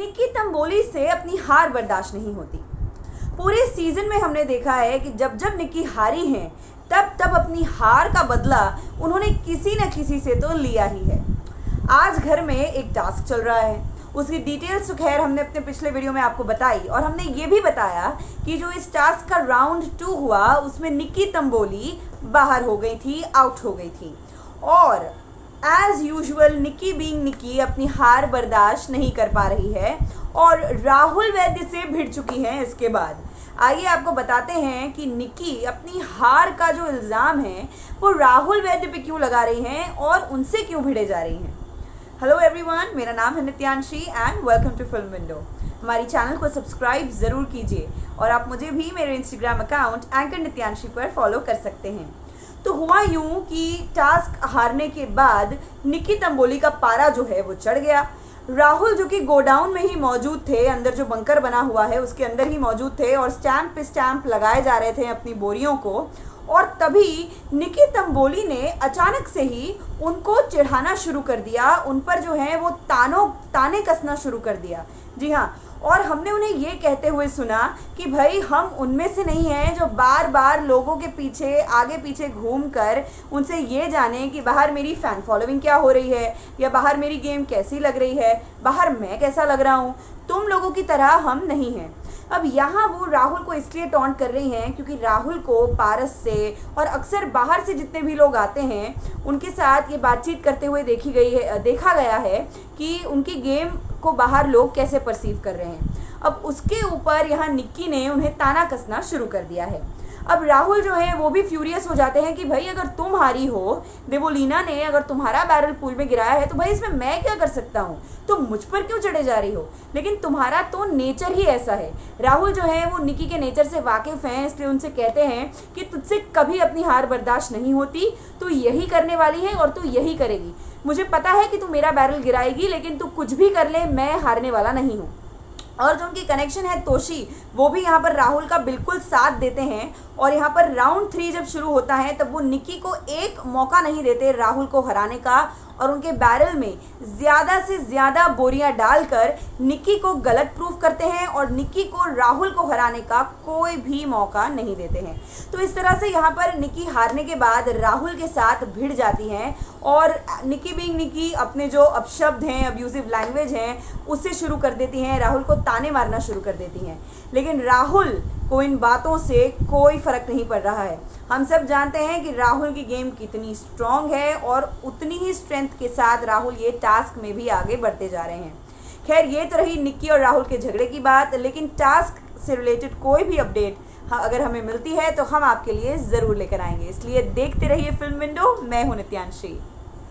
निक्की तंबोली से अपनी हार बर्दाश्त नहीं होती। पूरे सीजन में हमने देखा है कि जब जब निक्की हारी हैं तब तब अपनी हार का बदला उन्होंने किसी न किसी से तो लिया ही है। आज घर में एक टास्क चल रहा है, उसकी डिटेल्स तो खैर हमने अपने पिछले वीडियो में आपको बताई और हमने ये भी बताया कि जो इस टास्क का राउंड 2 हुआ उसमें निक्की तंबोली बाहर हो गई थी, आउट हो गई थी और as usual Nikki being Nikki अपनी हार बर्दाश्त नहीं कर पा रही है और राहुल वैद्य से भिड़ चुकी हैं। इसके बाद आइए आपको बताते हैं कि निक्की अपनी हार का जो इल्ज़ाम है वो राहुल वैद्य पे क्यों लगा रही हैं और उनसे क्यों भिड़े जा रही हैं। हेलो एवरीवन, मेरा नाम है Nityanshi and welcome to Film Window. हमारी चैनल को सब्सक्राइब ज़रूर कीजिए और आप मुझे भी मेरे इंस्टाग्राम अकाउंट एंकर नित्यांशी पर फॉलो कर सकते हैं। तो हुआ यूं कि टास्क हारने के बाद निक्की तंबोली का पारा जो है वो चढ़ गया। राहुल जो कि गोडाउन में ही मौजूद थे, अंदर जो बंकर बना हुआ है उसके अंदर ही मौजूद थे और स्टैंप पे स्टैंप लगाए जा रहे थे अपनी बोरियों को। और तभी निक्की तंबोली ने अचानक से ही उनको चिढ़ाना शुरू कर दिया, उन पर जो है वो ताने कसना शुरू कर दिया। जी हाँ, और हमने उन्हें ये कहते हुए सुना कि भाई हम उनमें से नहीं हैं जो बार बार लोगों के पीछे आगे पीछे घूमकर उनसे ये जाने कि बाहर मेरी फ़ैन फॉलोइंग क्या हो रही है या बाहर मेरी गेम कैसी लग रही है, बाहर मैं कैसा लग रहा हूँ। तुम लोगों की तरह हम नहीं हैं। अब यहाँ वो राहुल को इसलिए टॉन्ट कर रही हैं क्योंकि राहुल को पारस से और अक्सर बाहर से जितने भी लोग आते हैं उनके साथ ये बातचीत करते हुए देखा गया है कि उनकी गेम को बाहर लोग कैसे परसीव कर रहे हैं। अब उसके ऊपर यहाँ निक्की ने उन्हें ताना कसना शुरू कर दिया है। अब राहुल जो है वो भी फ्यूरियस हो जाते हैं कि भाई अगर तुम हारी हो, देवोलीना ने अगर तुम्हारा बैरल पूल में गिराया है तो भाई इसमें मैं क्या कर सकता हूँ, तुम मुझ पर क्यों चढ़े जा रही हो। लेकिन तुम्हारा तो नेचर ही ऐसा है। राहुल जो है वो निक्की के नेचर से वाकिफ़ हैं, इसलिए उनसे कहते हैं कि तुझसे कभी अपनी हार बर्दाश्त नहीं होती, तू यही करने वाली है और तू यही करेगी। मुझे पता है कि तू मेरा बैरल गिराएगी लेकिन तू कुछ भी कर ले, मैं हारने वाला नहीं हूँ। और जो उनकी कनेक्शन है तोशी, वो भी यहाँ पर राहुल का बिल्कुल साथ देते हैं और यहाँ पर राउंड 3 जब शुरू होता है तब वो निक्की को एक मौका नहीं देते राहुल को हराने का और उनके बैरल में ज़्यादा से ज़्यादा बोरियां डालकर निक्की को गलत प्रूफ करते हैं और निक्की को राहुल को हराने का कोई भी मौका नहीं देते हैं। तो इस तरह से यहाँ पर निक्की हारने के बाद राहुल के साथ भिड़ जाती हैं और निक्की बीइंग निक्की अपने जो अपशब्द हैं, अब्यूजिव लैंग्वेज हैं, उससे शुरू कर देती हैं, राहुल को ताने मारना शुरू कर देती हैं। लेकिन राहुल को इन बातों से कोई फ़र्क नहीं पड़ रहा है। हम सब जानते हैं कि राहुल की गेम कितनी स्ट्रॉन्ग है और उतनी ही स्ट्रेंथ के साथ राहुल ये टास्क में भी आगे बढ़ते जा रहे हैं। खैर, ये तो रही निक्की और राहुल के झगड़े की बात, लेकिन टास्क से रिलेटेड कोई भी अपडेट अगर हमें मिलती है तो हम आपके लिए ज़रूर लेकर आएंगे। इसलिए देखते रहिए फिल्म विंडो। मैं हूँ नित्यांशी।